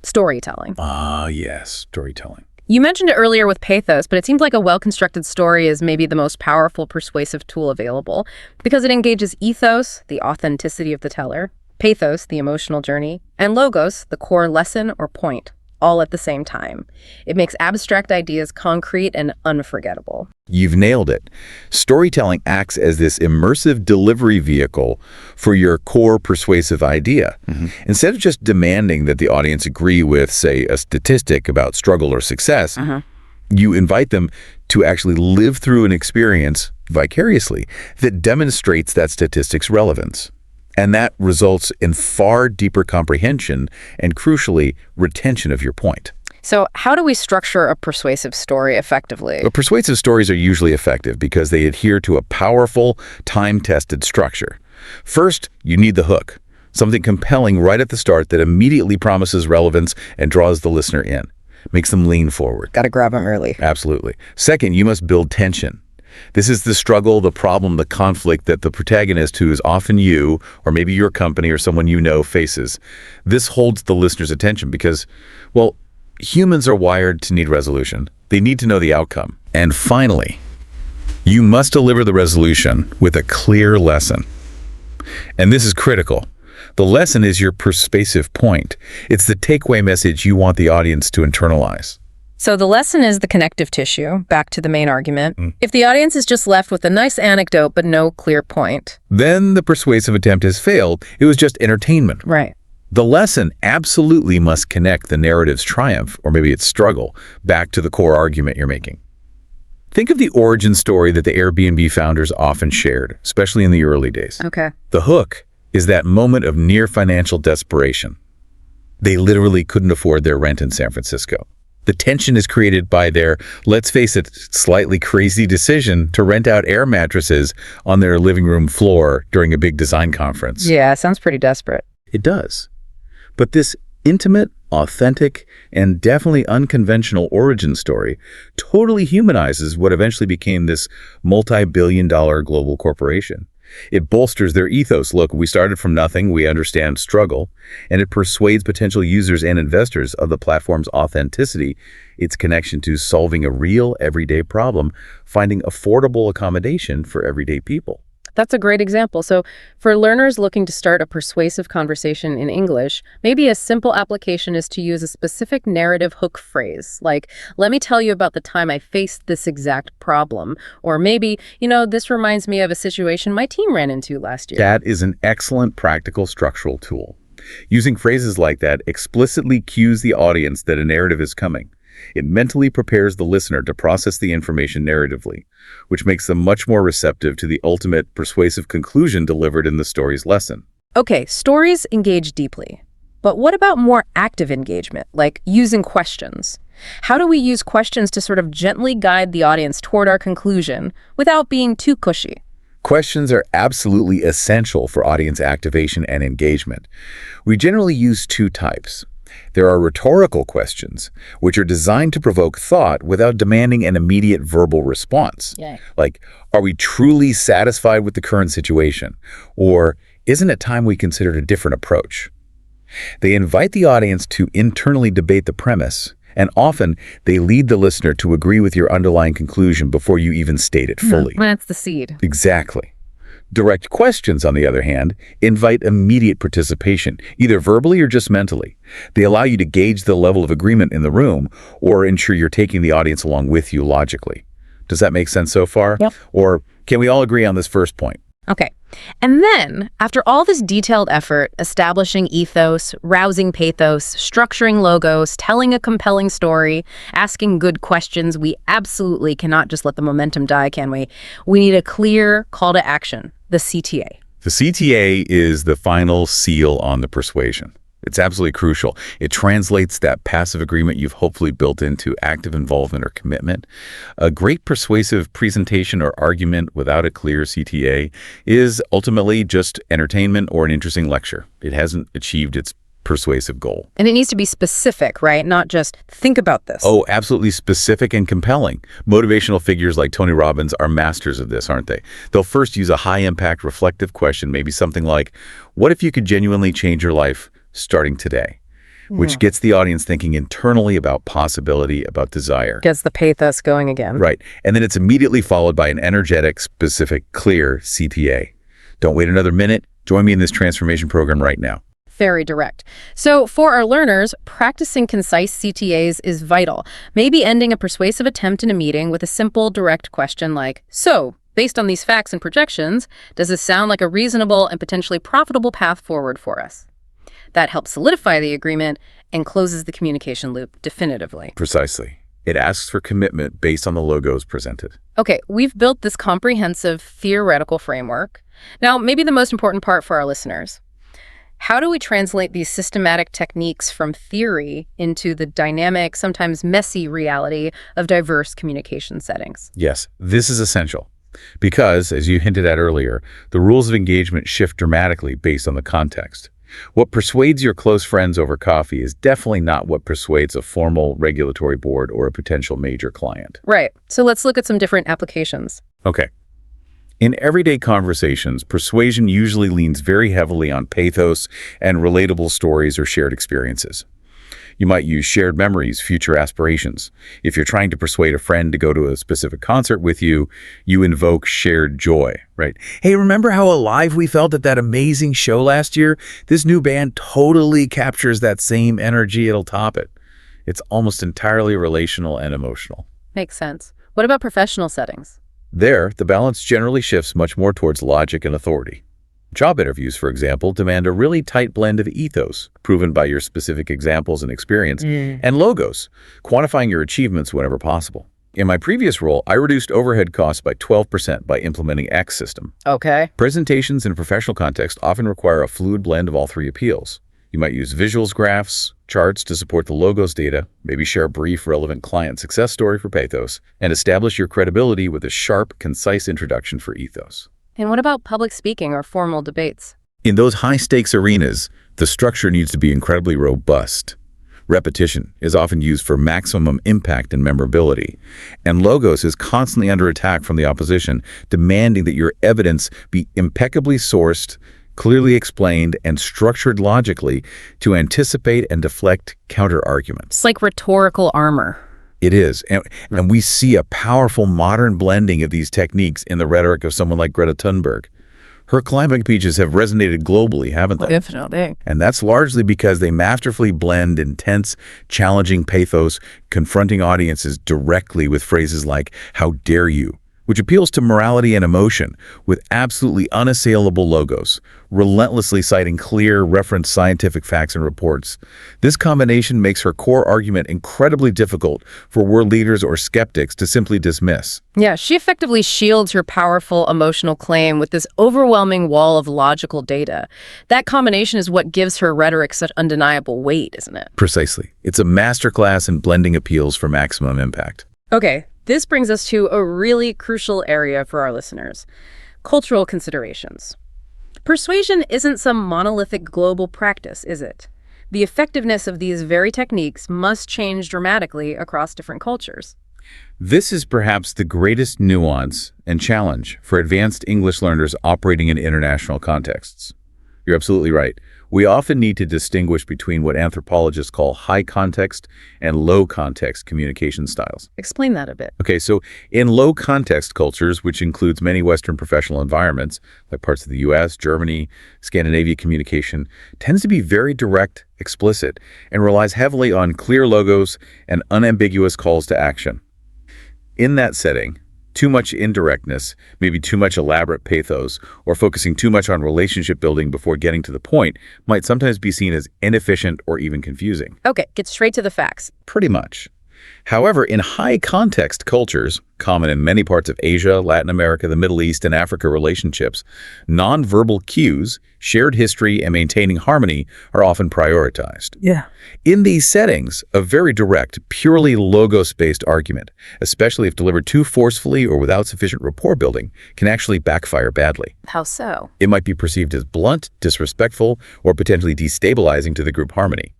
Storytelling. Yes, storytelling. You mentioned it earlier with Pathos, but it seems like a well-constructed story is maybe the most powerful persuasive tool available because it engages ethos, the authenticity of the teller, pathos, the emotional journey, and logos, the core lesson or point, all at the same time. It makes abstract ideas concrete and unforgettable. You've nailed it. Storytelling acts as this immersive delivery vehicle for your core persuasive idea. Instead of just demanding that the audience agree with, say, a statistic about struggle or success, you invite them to actually live through an experience vicariously that demonstrates that statistic's relevance. And that results in far deeper comprehension and, crucially, retention of your point. So how do we structure a persuasive story effectively? Well, persuasive stories are usually effective because they adhere to a powerful, time-tested structure. First, you need the hook, something compelling right at the start that immediately promises relevance and draws the listener in, makes them lean forward. Gotta grab them early. Absolutely. Second, you must build tension. This is the struggle, the problem, the conflict that the protagonist, who is often you, or maybe your company or someone you know, faces. This holds the listener's attention because, well, humans are wired to need resolution. They need to know the outcome. And finally, you must deliver the resolution with a clear lesson. And this is critical. The lesson is your persuasive point. It's the takeaway message you want the audience to internalize. So the lesson is the connective tissue, back to the main argument. If the audience is just left with a nice anecdote but no clear point, then the persuasive attempt has failed. It was just entertainment. Right. The lesson absolutely must connect the narrative's triumph, or maybe its struggle, back to the core argument you're making. Think of the origin story that the Airbnb founders often shared, especially in the early days. Okay. The hook is that moment of near financial desperation. They literally couldn't afford their rent in San Francisco. The tension is created by their, let's face it, slightly crazy decision to rent out air mattresses on their living room floor during a big design conference. Yeah, sounds pretty desperate. It does. But this intimate, authentic, and definitely unconventional origin story totally humanizes what eventually became this multi-billion-dollar global corporation. It bolsters their ethos. Look, we started from nothing, we understand struggle, and it persuades potential users and investors of the platform's authenticity, its connection to solving a real everyday problem, finding affordable accommodation for everyday people. That's a great example. So for learners looking to start a persuasive conversation in English, maybe a simple application is to use a specific narrative hook phrase, like, let me tell you about the time I faced this exact problem. Or maybe, this reminds me of a situation my team ran into last year. That is an excellent practical structural tool. Using phrases like that explicitly cues the audience that a narrative is coming. It mentally prepares the listener to process the information narratively, which makes them much more receptive to the ultimate persuasive conclusion delivered in the story's lesson. Okay, stories engage deeply. But what about more active engagement, like using questions? How do we use questions to sort of gently guide the audience toward our conclusion without being too cushy? Questions are absolutely essential for audience activation and engagement. We generally use 2 types. There are rhetorical questions, which are designed to provoke thought without demanding an immediate verbal response. Yeah. Like, are we truly satisfied with the current situation? Or isn't it time we considered a different approach? They invite the audience to internally debate the premise, and often they lead the listener to agree with your underlying conclusion before you even state it fully. That's the seed. Exactly. Direct questions, on the other hand, invite immediate participation, either verbally or just mentally. They allow you to gauge the level of agreement in the room or ensure you're taking the audience along with you logically. Does that make sense so far? Yep. Or can we all agree on this first point? Okay. And then, after all this detailed effort, establishing ethos, rousing pathos, structuring logos, telling a compelling story, asking good questions, we absolutely cannot just let the momentum die, can we? We need a clear call to action, the CTA. The CTA is the final seal on the persuasion. It's absolutely crucial. It translates that passive agreement you've hopefully built into active involvement or commitment. A great persuasive presentation or argument without a clear CTA is ultimately just entertainment or an interesting lecture. It hasn't achieved its persuasive goal. And it needs to be specific, right? Not just think about this. Oh, absolutely specific and compelling. Motivational figures like Tony Robbins are masters of this, aren't they? They'll first use a high-impact reflective question, maybe something like, what if you could genuinely change your life starting today? Which gets the audience thinking internally about possibility, about desire. Gets the pathos going again. Right. And then it's immediately followed by an energetic, specific, clear CTA. Don't wait another minute. Join me in this transformation program right now. Very direct. So for our learners, practicing concise CTAs is vital. Maybe ending a persuasive attempt in a meeting with a simple, direct question like, so, based on these facts and projections, does this sound like a reasonable and potentially profitable path forward for us? That helps solidify the agreement and closes the communication loop definitively. Precisely. It asks for commitment based on the logos presented. Okay, we've built this comprehensive theoretical framework. Now, maybe the most important part for our listeners. How do we translate these systematic techniques from theory into the dynamic, sometimes messy reality of diverse communication settings? Yes, this is essential because, as you hinted at earlier, the rules of engagement shift dramatically based on the context. What persuades your close friends over coffee is definitely not what persuades a formal regulatory board or a potential major client. Right. So let's look at some different applications. Okay. In everyday conversations, persuasion usually leans very heavily on pathos and relatable stories or shared experiences. You might use shared memories, future aspirations. If you're trying to persuade a friend to go to a specific concert with you, you invoke shared joy, right? Hey, remember how alive we felt at that amazing show last year? This new band totally captures that same energy. It'll top it. It's almost entirely relational and emotional. Makes sense. What about professional settings? There, the balance generally shifts much more towards logic and authority. Job interviews, for example, demand a really tight blend of ethos, proven by your specific examples and experience, and logos, quantifying your achievements whenever possible. In my previous role, I reduced overhead costs by 12% by implementing X system. Okay. Presentations in a professional context often require a fluid blend of all three appeals. You might use visuals, graphs, charts to support the logos data, maybe share a brief, relevant client success story for pathos, and establish your credibility with a sharp, concise introduction for ethos. And what about public speaking or formal debates? In those high-stakes arenas, the structure needs to be incredibly robust. Repetition is often used for maximum impact and memorability, and logos is constantly under attack from the opposition, demanding that your evidence be impeccably sourced, clearly explained, and structured logically to anticipate and deflect counter-arguments. It's like rhetorical armor. It is. And we see a powerful modern blending of these techniques in the rhetoric of someone like Greta Thunberg. Her climate speeches have resonated globally, haven't they? Definitely. And that's largely because they masterfully blend intense, challenging pathos, confronting audiences directly with phrases like, "How dare you?" which appeals to morality and emotion with absolutely unassailable logos, relentlessly citing clear, referenced scientific facts and reports. This combination makes her core argument incredibly difficult for world leaders or skeptics to simply dismiss. Yeah, she effectively shields her powerful emotional claim with this overwhelming wall of logical data. That combination is what gives her rhetoric such undeniable weight, isn't it? Precisely. It's a masterclass in blending appeals for maximum impact. Okay, this brings us to a really crucial area for our listeners: cultural considerations. Persuasion isn't some monolithic global practice, is it? The effectiveness of these very techniques must change dramatically across different cultures. This is perhaps the greatest nuance and challenge for advanced English learners operating in international contexts. You're absolutely right. We often need to distinguish between what anthropologists call high context and low context communication styles. Explain that a bit. Okay, so in low context cultures, which includes many Western professional environments, like parts of the US, Germany, Scandinavia, communication tends to be very direct, explicit, and relies heavily on clear logos and unambiguous calls to action. In that setting, too much indirectness, maybe too much elaborate pathos, or focusing too much on relationship building before getting to the point might sometimes be seen as inefficient or even confusing. Okay, get straight to the facts. Pretty much. However, in high-context cultures, common in many parts of Asia, Latin America, the Middle East, and Africa relationships, nonverbal cues, shared history, and maintaining harmony are often prioritized. Yeah. In these settings, a very direct, purely logos-based argument, especially if delivered too forcefully or without sufficient rapport building, can actually backfire badly. How so? It might be perceived as blunt, disrespectful, or potentially destabilizing to the group harmony.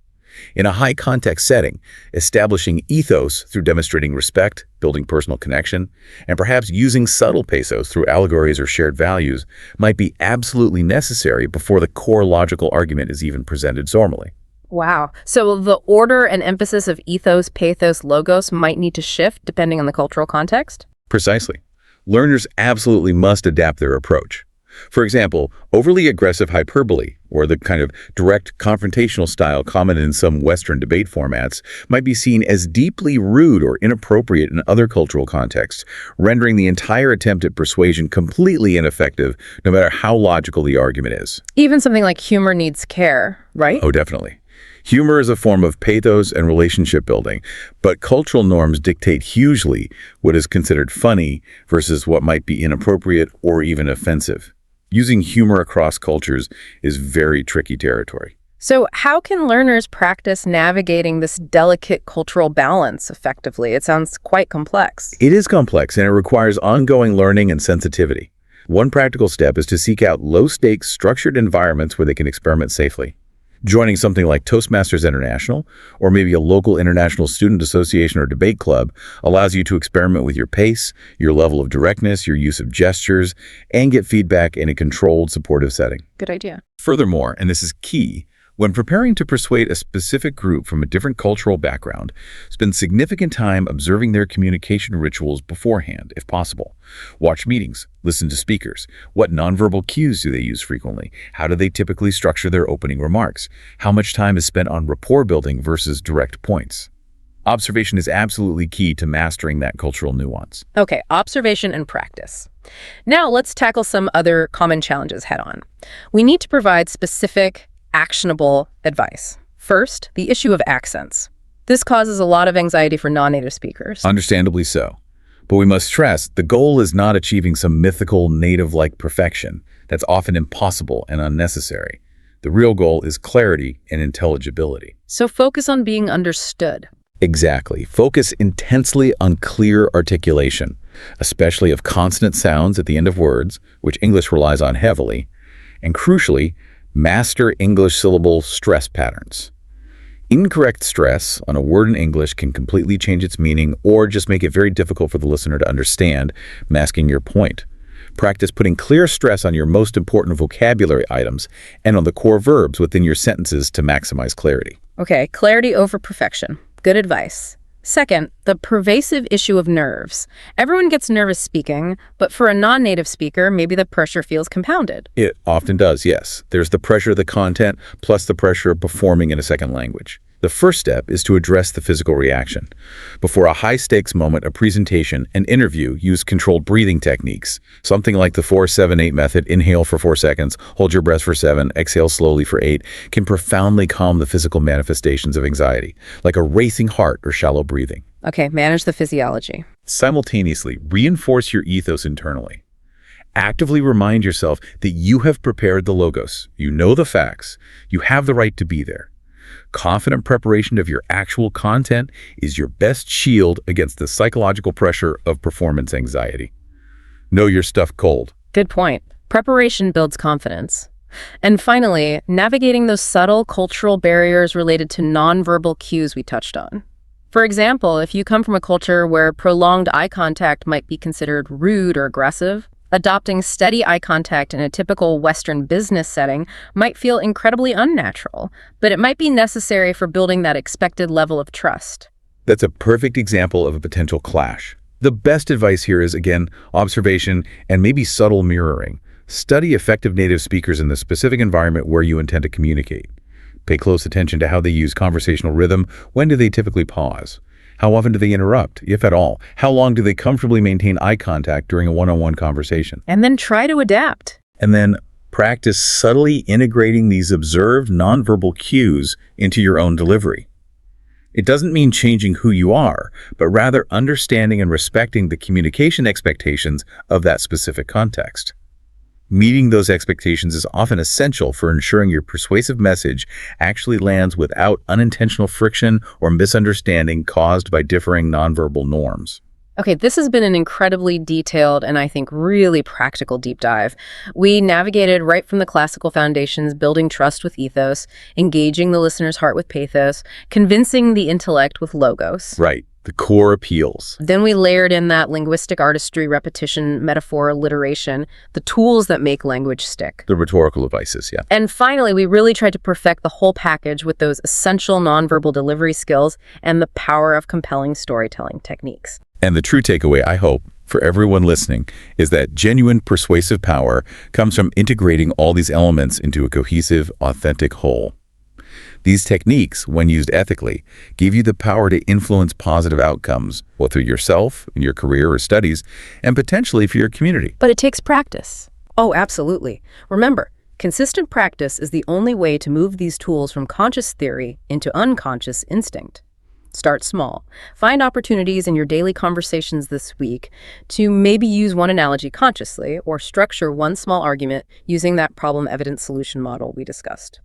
In a high-context setting, establishing ethos through demonstrating respect, building personal connection, and perhaps using subtle pathos through allegories or shared values might be absolutely necessary before the core logical argument is even presented formally. Wow. So the order and emphasis of ethos, pathos, logos might need to shift depending on the cultural context? Precisely. Learners absolutely must adapt their approach. For example, overly aggressive hyperbole, or the kind of direct confrontational style common in some Western debate formats, might be seen as deeply rude or inappropriate in other cultural contexts, rendering the entire attempt at persuasion completely ineffective, no matter how logical the argument is. Even something like humor needs care, right? Oh, definitely. Humor is a form of pathos and relationship building, but cultural norms dictate hugely what is considered funny versus what might be inappropriate or even offensive. Using humor across cultures is very tricky territory. So how can learners practice navigating this delicate cultural balance effectively? It sounds quite complex. It is complex, and it requires ongoing learning and sensitivity. One practical step is to seek out low-stakes, structured environments where they can experiment safely. Joining something like Toastmasters International, or maybe a local international student association or debate club, allows you to experiment with your pace, your level of directness, your use of gestures, and get feedback in a controlled, supportive setting. Good idea. Furthermore, and this is key, when preparing to persuade a specific group from a different cultural background, spend significant time observing their communication rituals beforehand, if possible. Watch meetings, listen to speakers. What nonverbal cues do they use frequently? How do they typically structure their opening remarks? How much time is spent on rapport building versus direct points? Observation is absolutely key to mastering that cultural nuance. Okay, observation and practice. Now let's tackle some other common challenges head on. We need to provide specific, actionable advice. First, the issue of accents. This causes a lot of anxiety for non-native speakers. Understandably so. But we must stress, the goal is not achieving some mythical native-like perfection that's often impossible and unnecessary. The real goal is clarity and intelligibility. So focus on being understood. Exactly. Focus intensely on clear articulation, especially of consonant sounds at the end of words, which English relies on heavily, and crucially, master English syllable stress patterns. Incorrect stress on a word in English can completely change its meaning or just make it very difficult for the listener to understand, masking your point. Practice putting clear stress on your most important vocabulary items and on the core verbs within your sentences to maximize clarity. Okay, clarity over perfection. Good advice. Second, the pervasive issue of nerves. Everyone gets nervous speaking, but for a non-native speaker, maybe the pressure feels compounded. It often does, yes. There's the pressure of the content plus the pressure of performing in a second language. The first step is to address the physical reaction. Before a high-stakes moment, a presentation, an interview, use controlled breathing techniques. Something like the 4-7-8 method, inhale for 4 seconds, hold your breath for 7, exhale slowly for 8, can profoundly calm the physical manifestations of anxiety, like a racing heart or shallow breathing. Okay, manage the physiology. Simultaneously, reinforce your ethos internally. Actively remind yourself that you have prepared the logos, you know the facts, you have the right to be there. Confident preparation of your actual content is your best shield against the psychological pressure of performance anxiety. Know your stuff cold. Good point. Preparation builds confidence. And finally, navigating those subtle cultural barriers related to nonverbal cues we touched on. For example, if you come from a culture where prolonged eye contact might be considered rude or aggressive, adopting steady eye contact in a typical Western business setting might feel incredibly unnatural, but it might be necessary for building that expected level of trust. That's a perfect example of a potential clash. The best advice here is, again, observation and maybe subtle mirroring. Study effective native speakers in the specific environment where you intend to communicate. Pay close attention to how they use conversational rhythm. When do they typically pause? How often do they interrupt, if at all? How long do they comfortably maintain eye contact during a one-on-one conversation? And then try to adapt. And then practice subtly integrating these observed nonverbal cues into your own delivery. It doesn't mean changing who you are, but rather understanding and respecting the communication expectations of that specific context. Meeting those expectations is often essential for ensuring your persuasive message actually lands without unintentional friction or misunderstanding caused by differing nonverbal norms. Okay, this has been an incredibly detailed and I think really practical deep dive. We navigated right from the classical foundations, building trust with ethos, engaging the listener's heart with pathos, convincing the intellect with logos. Right, the core appeals. Then we layered in that linguistic artistry, repetition, metaphor, alliteration, the tools that make language stick. The rhetorical devices, yeah. And finally, we really tried to perfect the whole package with those essential nonverbal delivery skills and the power of compelling storytelling techniques. And the true takeaway, I hope, for everyone listening, is that genuine persuasive power comes from integrating all these elements into a cohesive, authentic whole. These techniques, when used ethically, give you the power to influence positive outcomes, both for yourself, in your career or studies, and potentially for your community. But it takes practice. Oh, absolutely. Remember, consistent practice is the only way to move these tools from conscious theory into unconscious instinct. Start small. Find opportunities in your daily conversations this week to maybe use one analogy consciously or structure one small argument using that problem-evidence-solution model we discussed.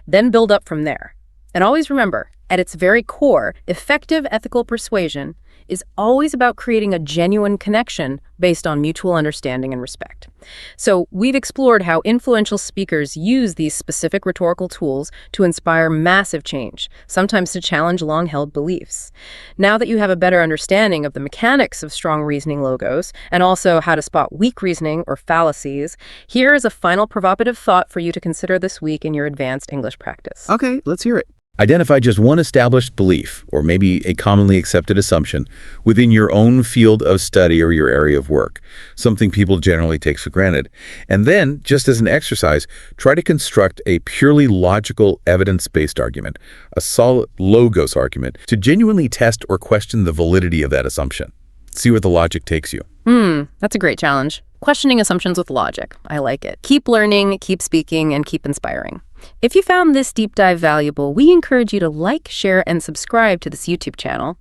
Then build up from there. And always remember, at its very core, effective ethical persuasion is always about creating a genuine connection based on mutual understanding and respect. So we've explored how influential speakers use these specific rhetorical tools to inspire massive change, sometimes to challenge long-held beliefs. Now that you have a better understanding of the mechanics of strong reasoning logos and also how to spot weak reasoning or fallacies, here is a final provocative thought for you to consider this week in your advanced English practice. Okay, let's hear it. Identify just one established belief, or maybe a commonly accepted assumption, within your own field of study or your area of work, something people generally take for granted. And then, just as an exercise, try to construct a purely logical, evidence-based argument, a solid logos argument, to genuinely test or question the validity of that assumption. See where the logic takes you. That's a great challenge. Questioning assumptions with logic. I like it. Keep learning, keep speaking, and keep inspiring. If you found this deep dive valuable, we encourage you to like, share, and subscribe to this YouTube channel.